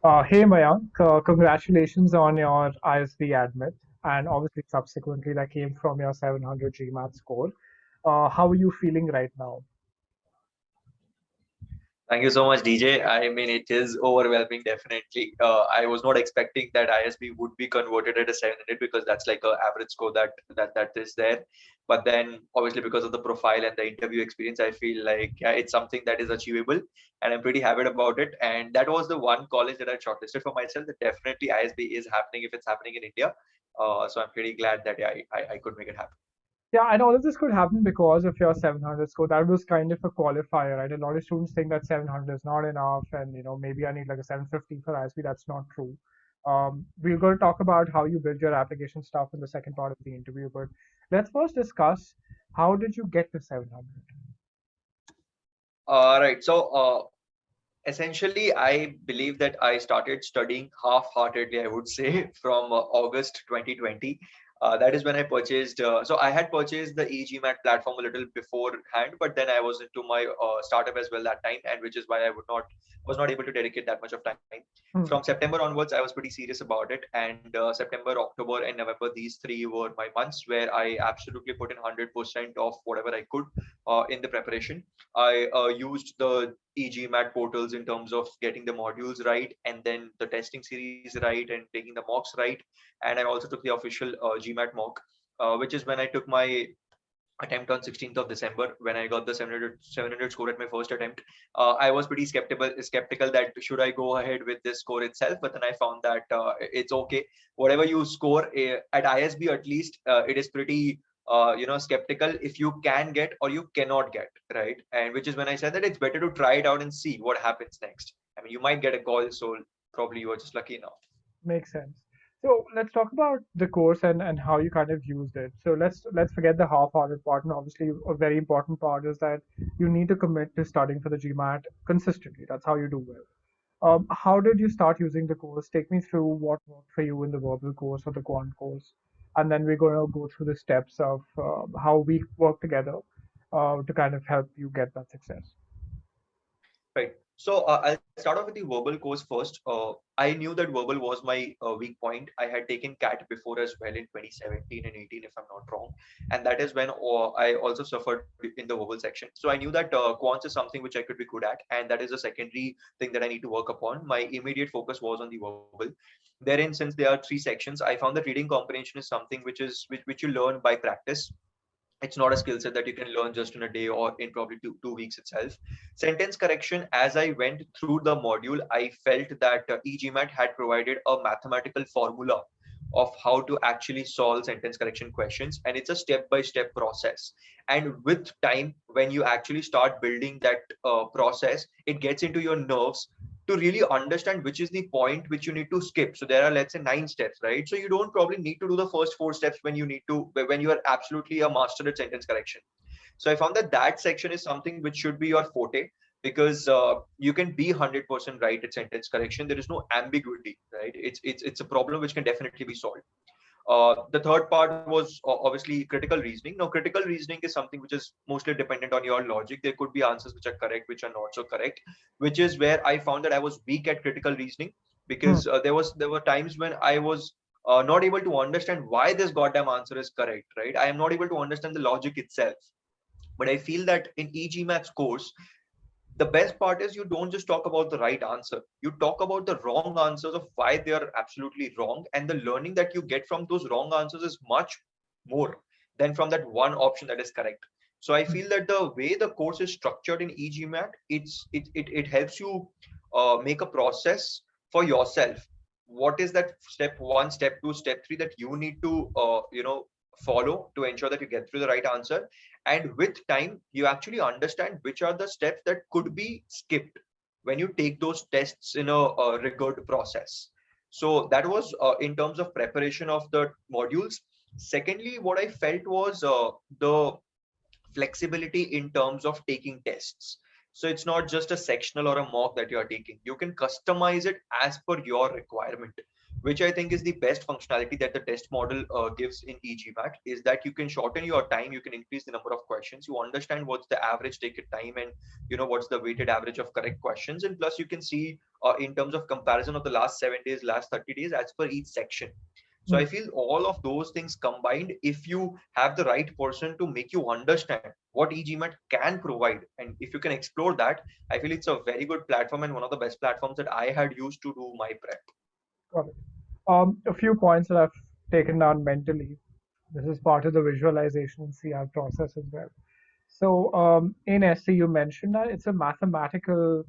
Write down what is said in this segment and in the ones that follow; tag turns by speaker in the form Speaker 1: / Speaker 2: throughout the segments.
Speaker 1: Hey Mayank, congratulations on your ISB Admit and obviously subsequently that came from your 700 GMAT score. How are you feeling right now?
Speaker 2: Thank you so much, DJ. I mean, it is overwhelming, definitely. I was not expecting that ISB would be converted at a 700 because that's like an average score that is there. But then, obviously, because of the profile and the interview experience, I feel like yeah, it's something that is achievable, and I'm pretty happy about it. And that was the one college that I shortlisted for myself. That definitely ISB is happening if it's happening in India. So I'm pretty glad that yeah, I could make it happen.
Speaker 1: Yeah, and all of this could happen because of your 700 score. That was kind of a qualifier, right? A lot of students think that 700 is not enough, and maybe I need like a 750 for ISB. That's not true. We're going to talk about how you build your application stuff in the second part of the interview, but let's first discuss how did you get to 700?
Speaker 2: Right. So essentially, I believe that I started studying half-heartedly, I would say, from August 2020. That is when I purchased. So I had purchased the e-GMAT platform a little beforehand, but then I was into my startup as well that time, and which is why I was not able to dedicate that much of time. From
Speaker 1: Hmm.
Speaker 2: September onwards, I was pretty serious about it, and September, October, and November, these three were my months where I absolutely put in 100% of whatever I could in the preparation. I used the e-GMAT portals in terms of getting the modules right and then the testing series right and taking the mocks right. And I also took the official GMAT mock, which is when I took my attempt on 16th of December when I got the 700 score at my first attempt. I was pretty skeptical that should I go ahead with this score itself, but then I found that it's okay. Whatever you score at ISB, at least it is pretty skeptical if you can get or you cannot get, right? And which is when I said that it's better to try it out and see what happens next. I mean, you might get a call, so probably you were just lucky enough.
Speaker 1: Makes sense. So let's talk about the course and how you kind of used it. So let's forget the half-hearted part. And obviously, a very important part is that you need to commit to studying for the GMAT consistently. That's how you do well. How did you start using the course? Take me through what worked for you in the verbal course or the quant course, and then we're going to go through the steps of how we work together to kind of help you get that success.
Speaker 2: Right. So I'll start off with the verbal course first. I knew that verbal was my weak point. I had taken CAT before as well in 2017 and 18, if I'm not wrong, and that is when I also suffered in the verbal section. So I knew that quants is something which I could be good at, and that is a secondary thing that I need to work upon. My immediate focus was on the verbal. Therein, since there are three sections, I found that reading comprehension is something which you learn by practice. It's not a skill set that you can learn just in a day or in probably two weeks itself. Sentence correction, as I went through the module, I felt that e-GMAT had provided a mathematical formula of how to actually solve sentence correction questions, and it's a step by step process. And with time, when you actually start building that process, it gets into your nerves to really understand which is the point which you need to skip. So there are, let's say, 9 steps, right? So you don't probably need to do the first 4 steps when you are absolutely a master at sentence correction. So I found that that section is something which should be your forte, because you can be 100% right at sentence correction. There is no ambiguity, right? It's a problem which can definitely be solved. The third part was obviously critical reasoning. Now, critical reasoning is something which is mostly dependent on your logic. There could be answers which are correct, which are not so correct, which is where I found that I was weak at critical reasoning,
Speaker 1: Hmm.
Speaker 2: because there were times when I was not able to understand why this goddamn answer is correct, right? I am not able to understand the logic itself. But I feel that in e-GMAT's course, the best part is you don't just talk about the right answer. You talk about the wrong answers of why they are absolutely wrong, and the learning that you get from those wrong answers is much more than from that one option that is correct. So I feel that the way the course is structured in e-GMAT, it helps you make a process for yourself. What is that step one, step two, step three that you need to follow to ensure that you get through the right answer. And with time, you actually understand which are the steps that could be skipped when you take those tests in a rigored process. So that was in terms of preparation of the modules. Secondly, what I felt was the flexibility in terms of taking tests. So it's not just a sectional or a mock that you are taking. You can customize it as per your requirement. which I think is the best functionality that the test model gives in e-GMAT, is that you can shorten your time, you can increase the number of questions, you understand what's the average taken time, and what's the weighted average of correct questions, and plus you can see in terms of comparison of the last 7 days, last 30 days as per each section. So I
Speaker 1: Hmm.
Speaker 2: feel all of those things combined, if you have the right person to make you understand what e-GMAT can provide, and if you can explore that, I feel it's a very good platform and one of the best platforms that I had used to do my prep.
Speaker 1: Got it. A few points that I've taken down mentally. This is part of the visualization CR process as well. So in SC, you mentioned that it's a mathematical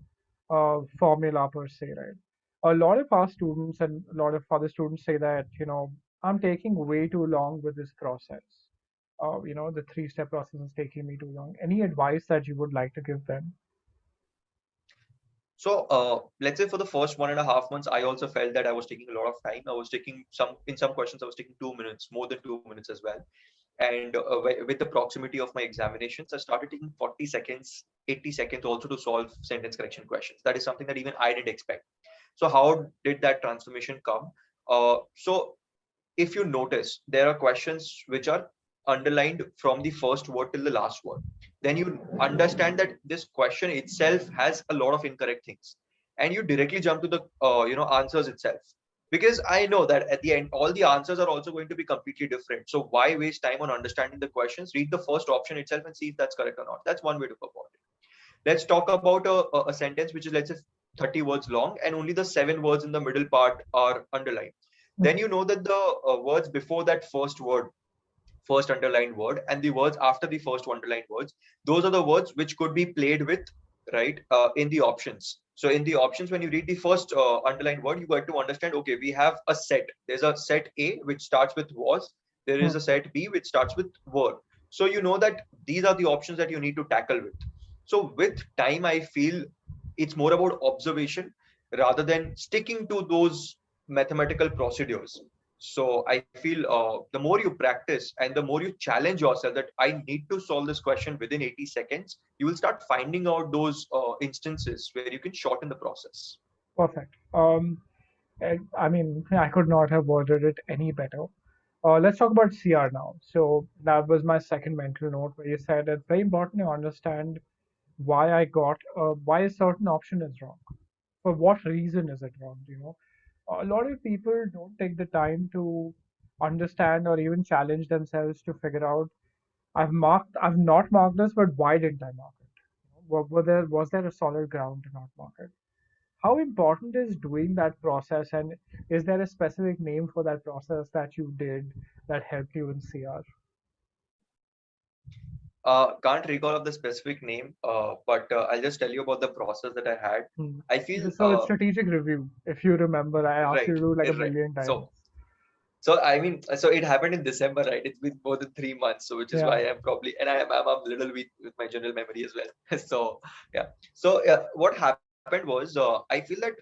Speaker 1: formula per se, right? A lot of our students and a lot of other students say that, I'm taking way too long with this process. The three-step process is taking me too long. Any advice that you would like to give them?
Speaker 2: So let's say for the first 1.5 months, I also felt that I was taking a lot of time. I was taking in some questions, I was taking 2 minutes, more than 2 minutes as well. And with the proximity of my examinations, I started taking 40 seconds, 80 seconds also to solve sentence correction questions. That is something that even I didn't expect. So how did that transformation come? So if you notice, there are questions which are underlined from the first word till the last word. Then you understand that this question itself has a lot of incorrect things, and you directly jump to the answers itself. Because I know that at the end, all the answers are also going to be completely different. So why waste time on understanding the questions? Read the first option itself and see if that's correct or not. That's one way to go about it. Let's talk about a sentence which is, let's say, 30 words long, and only the 7 words in the middle part are underlined. Then you know that the words before that first underlined word, and the words after the first underlined words, those are the words which could be played with, right, in the options. So in the options, when you read the first underlined word, you got to understand, okay, we have a set. There's a set A which starts with was, there is
Speaker 1: Hmm.
Speaker 2: a set B which starts with were. So you know that these are the options that you need to tackle with. So with time, I feel it's more about observation rather than sticking to those mathematical procedures. So I feel the more you practice and the more you challenge yourself that I need to solve this question within 80 seconds, you will start finding out those instances where you can shorten the process.
Speaker 1: Perfect. I mean, I could not have worded it any better. Let's talk about CR now. So that was my second mental note where you said it's very important to understand why a certain option is wrong. For what reason is it wrong? A lot of people don't take the time to understand or even challenge themselves to figure out. I've not marked this, but why didn't I mark it? Was there a solid ground to not mark it? How important is doing that process, and is there a specific name for that process that you did that helped you in CR?
Speaker 2: Can't recall of the specific name, but I'll just tell you about the process that I had.
Speaker 1: Hmm.
Speaker 2: I feel
Speaker 1: So it's strategic review. If you remember, I asked you
Speaker 2: right,
Speaker 1: to do like a
Speaker 2: right.
Speaker 1: million times.
Speaker 2: So I mean, so it happened in December, right? It's been more than 3 months, so which is
Speaker 1: Yeah.
Speaker 2: why I'm probably, and I'm a little weak with my general memory as well. So yeah. So what happened was, I feel that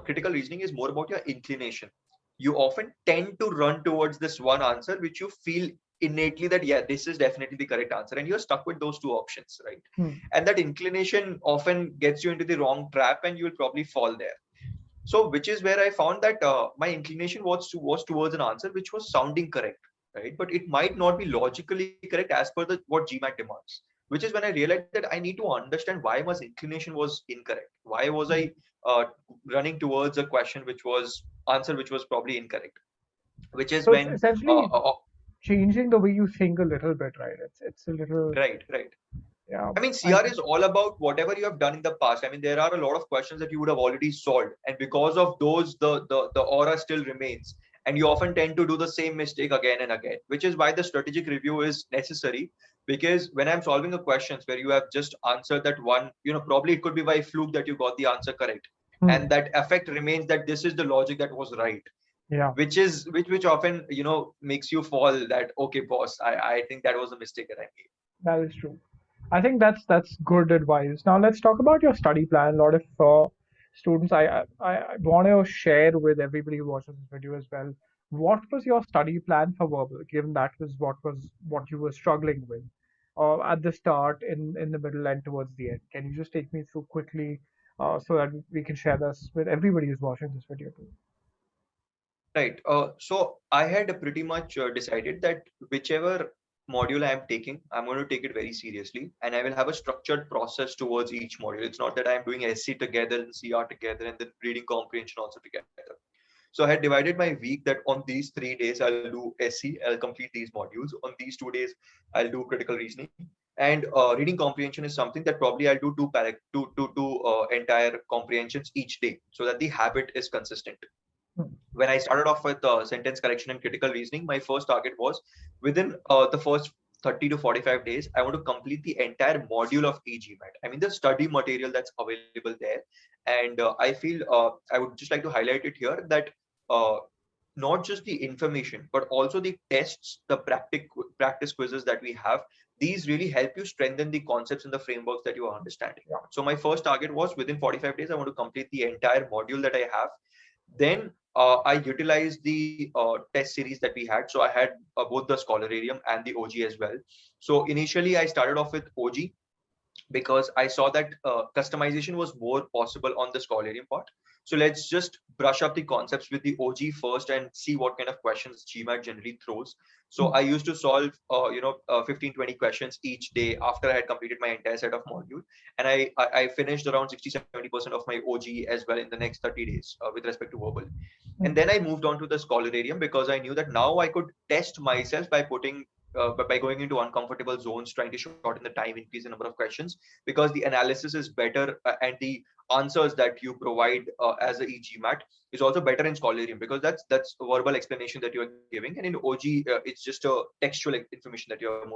Speaker 2: critical reasoning is more about your inclination. You often tend to run towards this one answer, which you feel innately that yeah, this is definitely the correct answer, and you're stuck with those two options, right?
Speaker 1: Hmm.
Speaker 2: And that inclination often gets you into the wrong trap, and you will probably fall there. So which is where I found that my inclination was towards an answer which was sounding correct, right? But it might not be logically correct as per the what GMAT demands. Which is when I realized that I need to understand why my inclination was incorrect. Why was
Speaker 1: Hmm.
Speaker 2: I running towards a question which was answer which was probably incorrect? Which is
Speaker 1: So it's
Speaker 2: when
Speaker 1: essentially changing the way you think a little bit, right? It's a little,
Speaker 2: right.
Speaker 1: yeah.
Speaker 2: I mean,
Speaker 1: I
Speaker 2: CR is all about whatever you have done in the past. I mean, there are a lot of questions that you would have already solved, and because of those, the aura still remains, and you often tend to do the same mistake again and again. Which is why the strategic review is necessary. Because when I'm solving a questions where you have just answered that one, probably it could be by fluke that you got the answer correct,
Speaker 1: hmm.
Speaker 2: and that effect remains that this is the logic that was right.
Speaker 1: Yeah,
Speaker 2: Which often makes you fall that okay, boss, I think that was a mistake that I made.
Speaker 1: that is true. I think that's good advice. Now let's talk about your study plan. A lot of students, I want to share with everybody who watches this video as well. What was your study plan for verbal, given that was what you were struggling with, at the start, in the middle, and towards the end? Can you just take me through quickly, so that we can share this with everybody who's watching this video too?
Speaker 2: Right. So I had pretty much decided that whichever module I am taking, I'm going to take it very seriously, and I will have a structured process towards each module. It's not that I'm doing SC together and CR together and then reading comprehension also together. So I had divided my week that on these 3 days I'll do SC, I'll complete these modules. On these 2 days I'll do critical reasoning, and reading comprehension is something that probably I'll do two entire comprehensions each day, so that the habit is consistent.
Speaker 1: Hmm.
Speaker 2: When I started off with sentence correction and critical reasoning, my first target was within the first 30 to 45 days, I want to complete the entire module of e-GMAT. I mean, the study material that's available there. And I feel I would just like to highlight it here that uh, not just the information, but also the tests, the practice quizzes that we have. These really help you strengthen the concepts and the frameworks that you are understanding.
Speaker 1: Yeah.
Speaker 2: So my first target was within 45 days, I want to complete the entire module that I have. Then I utilized the test series that we had. So I had both the Scholararium and the OG as well. So initially, I started off with OG because I saw that customization was more possible on the Scholararium part. So let's just brush up the concepts with the OG first and see what kind of questions GMAT generally throws. So
Speaker 1: Hmm.
Speaker 2: I used to solve, 15, 20 questions each day after I had completed my entire set of module. And I finished around 60, 70% of my OG as well in the next 30 days with respect to verbal. And
Speaker 1: Hmm.
Speaker 2: then I moved on to the Scholararium because I knew that now I could test myself by by going into uncomfortable zones, trying to shorten the time, increase the number of questions, because the analysis is better and the answers that you provide as a e-GMAT is also better in Scholararium, because that's a verbal explanation that you are giving, and in OG it's just a textual information that you are
Speaker 1: Hmm.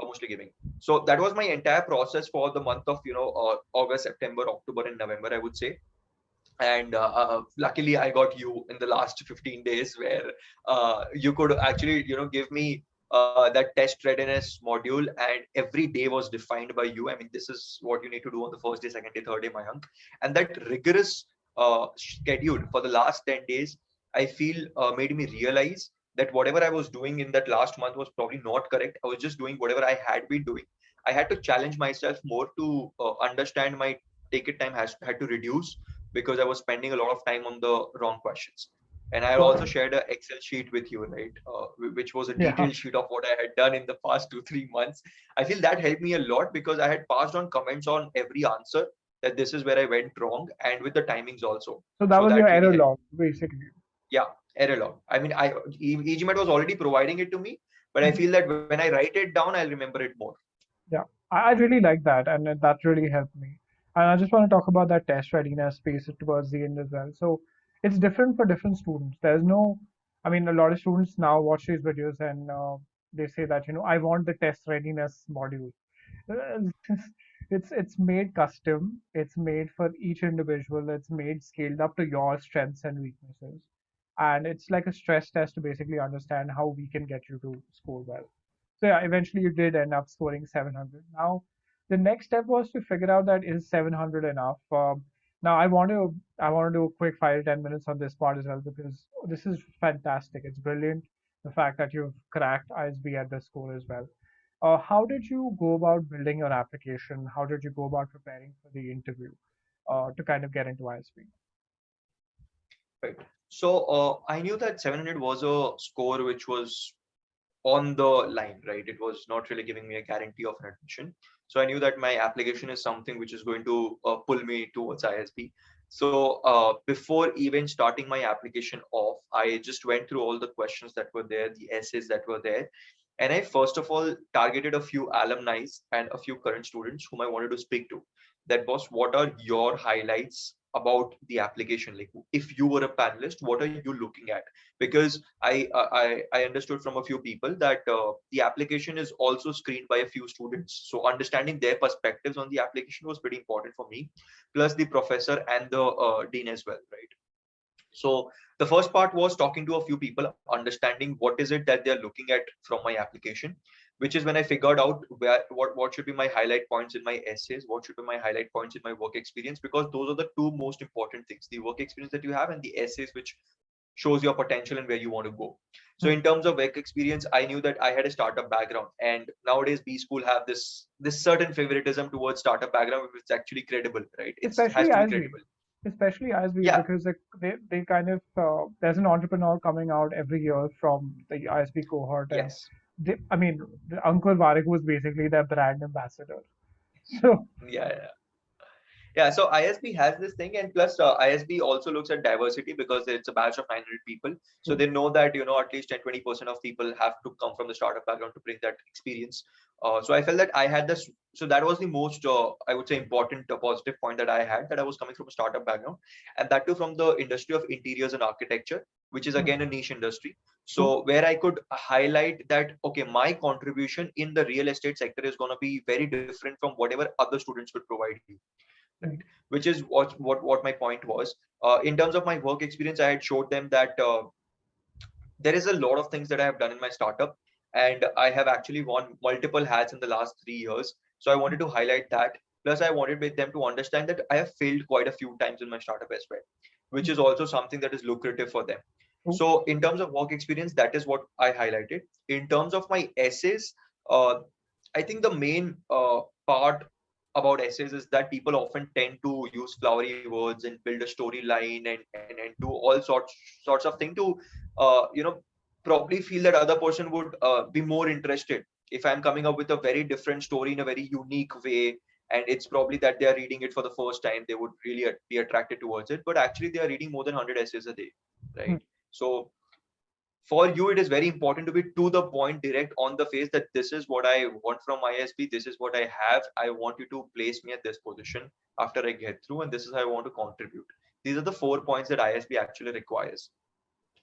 Speaker 2: mostly giving. So that was my entire process for the month of August, September, October, and November, I would say. And luckily I got you in the last 15 days where you could actually give me that test readiness module, and every day was defined by you. I mean, this is what you need to do on the first day, second day, third day, Mayank. And that rigorous schedule for the last 10 days, I feel made me realize that whatever I was doing in that last month was probably not correct. I was just doing whatever I had been doing. I had to challenge myself more to understand my take it time had to reduce, because I was spending a lot of time on the wrong questions. And I
Speaker 1: So
Speaker 2: also shared an Excel sheet with you, right? Which was a
Speaker 1: yeah.
Speaker 2: detailed sheet of what I had done in the past 2, 3 months. I feel that helped me a lot because I had passed on comments on every answer that this is where I went wrong, and with the timings also.
Speaker 1: So that
Speaker 2: So
Speaker 1: was your
Speaker 2: that really
Speaker 1: error
Speaker 2: helped.
Speaker 1: log, basically.
Speaker 2: Yeah, error log. I mean, eGMAT was already providing it to me, but I
Speaker 1: Mhm.
Speaker 2: feel that when I write it down, I'll remember it more.
Speaker 1: Yeah, I really like that, and that really helped me. And I just want to talk about that test readiness space towards the end as well. So it's different for different students. There's no, I mean, a lot of students now watch these videos and they say that, I want the test readiness module. Uh, it's made custom. It's made for each individual. It's made scaled up to your strengths and weaknesses, and it's like a stress test to basically understand how we can get you to score well. So yeah, eventually you did end up scoring 700. Now, the next step was to figure out that is 700 enough. Now I want to do a quick 5 to 10 minutes on this part as well, because this is fantastic. It's brilliant. The fact that you've cracked ISB at this score as well. How did you go about building your application? How did you go about preparing for the interview to kind of get into ISB?
Speaker 2: Right. So I knew that 700 was a score which was on the line, right? It was not really giving me a guarantee of an admission. So I knew that my application is something which is going to pull me towards ISB. So before even starting my application off, I just went through all the questions that were there, the essays that were there. And I first of all targeted a few alumni and a few current students whom I wanted to speak to. That was, what are your highlights about the application? Like, if you were a panelist, what are you looking at? Because I understood from a few people that the application is also screened by a few students. So understanding their perspectives on the application was pretty important for me, plus the professor and the dean as well, right? So the first part was talking to a few people, understanding what is it that they're looking at from my application, which is when I figured out what should be my highlight points in my essays, what should be my highlight points in my work experience, because those are the two most important things: the work experience that you have and the essays, which shows your potential and where you want to go. So
Speaker 1: Hmm.
Speaker 2: in terms of work experience, I knew that I had a startup background, and nowadays B school have this certain favoritism towards startup background, which is actually credible, right? It has
Speaker 1: Especially
Speaker 2: to be
Speaker 1: ISB.
Speaker 2: credible.
Speaker 1: especially ISBs,
Speaker 2: Yeah.
Speaker 1: because they kind of there's an entrepreneur coming out every year from the ISB cohort, and
Speaker 2: Yes.
Speaker 1: I mean, the Uncle Varek was basically their brand ambassador. So,
Speaker 2: Yeah. Yeah, so ISB has this thing, and plus ISB also looks at diversity because it's a batch of 900 people. So they know that at least 10-20% of people have to come from the startup background to bring that experience. So I felt that I had this. So that was the most, I would say, important positive point that I had, that I was coming from a startup background, and that too from the industry of interiors and architecture, which is again a niche industry.
Speaker 1: true.
Speaker 2: So where I could highlight that, okay, my contribution in the real estate sector is going to be very different from whatever other students could provide you, right? Which is what my point was. In terms of my work experience, I had showed them that there is a lot of things that I have done in my startup, and I have actually worn multiple hats in the last 3 years. So I wanted to highlight that. Plus, I wanted with them to understand that I have failed quite a few times in my startup as well, which is also something that is lucrative for them.
Speaker 1: True.
Speaker 2: So in terms of work experience, that is what I highlighted. In terms of my essays, uh, I think the main part about essays is that people often tend to use flowery words and build a storyline and do all sorts of things to probably feel that other person would be more interested if I'm coming up with a very different story in a very unique way, and it's probably that they are reading it for the first time, they would really be attracted towards it, but actually they are reading more than 100 essays a day, right? So for you, it is very important to be to the point, direct on the face, that this is what I want from ISB, this is what I have, I want you to place me at this position after I get through, and this is how I want to contribute. These are the 4 points that ISB actually requires.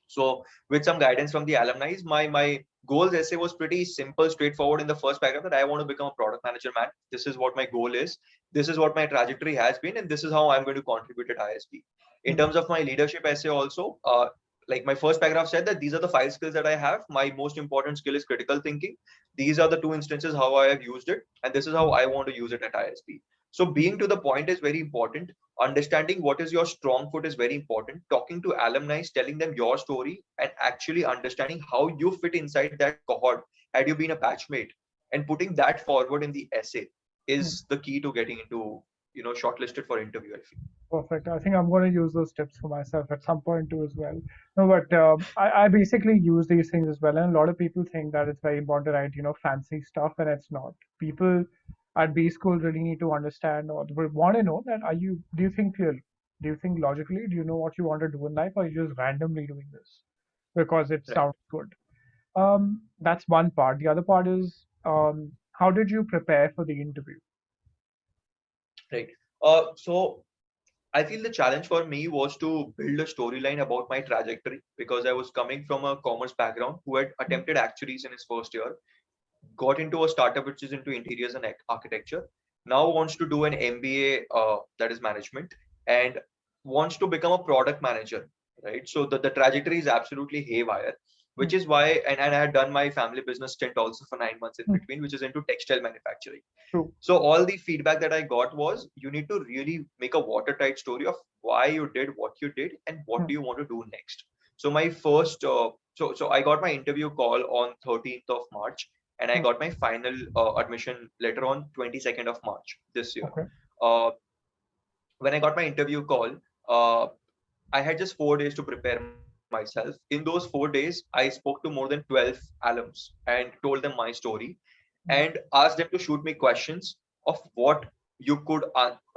Speaker 2: So with some guidance from the alumni, my goals essay was pretty simple, straightforward in the first paragraph, that I want to become a product manager, man. This is what my goal is. This is what my trajectory has been, and this is how I'm going to contribute at ISB. In terms of my leadership essay, also, like my first paragraph said that these are the 5 skills that I have. My most important skill is critical thinking. These are the 2 instances how I have used it, and this is how I want to use it at ISB. So being to the point is very important. Understanding what is your strong foot is very important. Talking to alumni, telling them your story, and actually understanding how you fit inside that cohort had you been a batchmate, and putting that forward in the essay is the key to getting into shortlisted for interview, I feel.
Speaker 1: Perfect. I think I'm going to use those tips for myself at some point too as well. No, but I basically use these things as well, and a lot of people think that it's very important to write, fancy stuff, and it's not. People at B school really need to understand or would want to know that do you think clearly? Do you think logically? Do you know what you want to do in life, or are you just randomly doing this because it
Speaker 2: Right.
Speaker 1: sounds good? That's one part. The other part is how did you prepare for the interview?
Speaker 2: Right. So I feel the challenge for me was to build a storyline about my trajectory, because I was coming from a commerce background who had attempted actuaries in his first year, got into a startup which is into interiors and architecture, now wants to do an MBA, that is management, and wants to become a product manager, right? So the trajectory is absolutely haywire, which is why, and I had done my family business stint also for 9 months in between, which is into textile manufacturing.
Speaker 1: True.
Speaker 2: So all the feedback that I got was, you need to really make a watertight story of why you did what you did and what do you want to do next. So my first, so I got my interview call on 13th of March, and I got my final admission letter on 22nd of March this year.
Speaker 1: Okay.
Speaker 2: Uh, when I got my interview call, uh, I had just 4 days to prepare myself. In those 4 days, I spoke to more than 12 alums and told them my story, and asked them to shoot me questions of what you could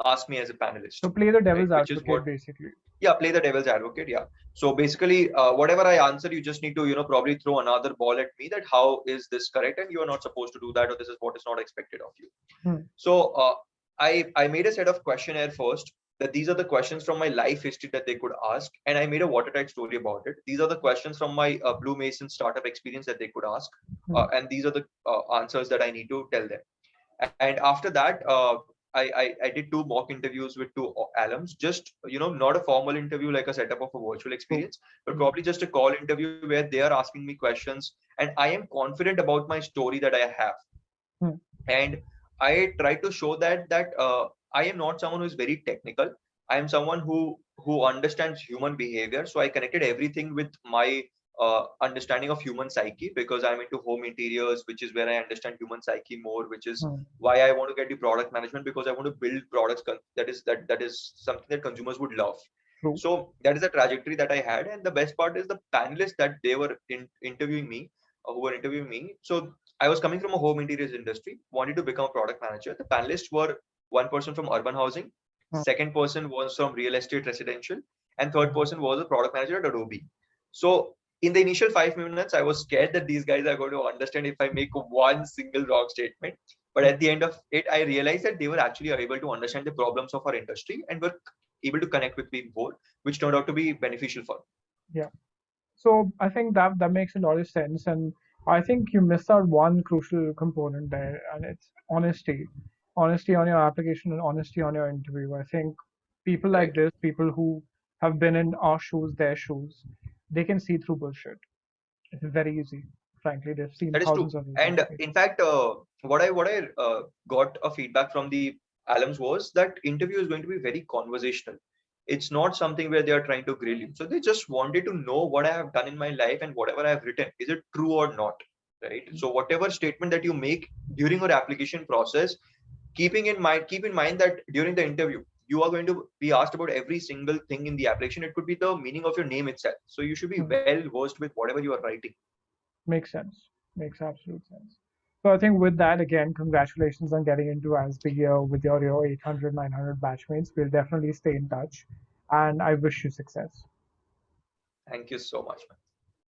Speaker 2: ask me as a panelist,
Speaker 1: So play the
Speaker 2: right?
Speaker 1: devil's
Speaker 2: Which is what,
Speaker 1: advocate, basically.
Speaker 2: yeah, play the devil's advocate. Yeah. So basically, whatever I answer, you just need to, probably throw another ball at me, that how is this correct? And you are not supposed to do that, or this is what is not expected of you.
Speaker 1: Hmm.
Speaker 2: So I made a set of questionnaire first, that these are the questions from my life history that they could ask, and I made a watertight story about it. These are the questions from my Blue Mason startup experience that they could ask,
Speaker 1: Hmm.
Speaker 2: and these are the answers that I need to tell them. And after that, I did 2 mock interviews with 2 alums, just not a formal interview like a setup of a virtual
Speaker 1: True.
Speaker 2: experience, but probably just a call interview where they are asking me questions, and I am confident about my story that I have.
Speaker 1: Hmm.
Speaker 2: And I try to show that I am not someone who is very technical. I am someone who understands human behavior. So I connected everything with my understanding of human psyche, because I'm into home interiors, which is where I understand human psyche more, which is
Speaker 1: Hmm.
Speaker 2: why I want to get the product management, because I want to build products that is something that consumers would love.
Speaker 1: True.
Speaker 2: So that is the trajectory that I had, and the best part is the panelists that they were interviewing me, who were interviewing me. So I was coming from a home interiors industry, wanted to become a product manager. The panelists were one person from urban housing,
Speaker 1: Hmm.
Speaker 2: second person was from real estate residential, and third person was a product manager at Adobe. So in the initial 5 minutes, I was scared that these guys are going to understand if I make one single wrong statement. But
Speaker 1: Hmm.
Speaker 2: at the end of it, I realized that they were actually able to understand the problems of our industry and were able to connect with me more, which turned out to be beneficial for me.
Speaker 1: Yeah. So I think that makes a lot of sense, and I think you missed out one crucial component there, and it's honesty. Honesty on your application and honesty on your interview. I think people like
Speaker 2: Right.
Speaker 1: this, people who have been in our shoes, their shoes, they can see through bullshit. It's very easy. Frankly, they've seen
Speaker 2: That is true.
Speaker 1: thousands of these
Speaker 2: And in
Speaker 1: applications.
Speaker 2: fact, what I got a feedback from the alums was that interview is going to be very conversational. It's not something where they are trying to grill you. So they just wanted to know what I have done in my life and whatever I have written, is it true or not? Right. So whatever statement that you make during your application process, keep in mind that during the interview, you are going to be asked about every single thing in the application. It could be the meaning of your name itself. So you should be
Speaker 1: Hmm.
Speaker 2: well versed with whatever you are writing.
Speaker 1: Makes sense. Makes absolute sense. So I think with that, again, congratulations on getting into ISB with your 800, 900 batchmates. We'll definitely stay in touch, and I wish you success.
Speaker 2: Thank you so much, man.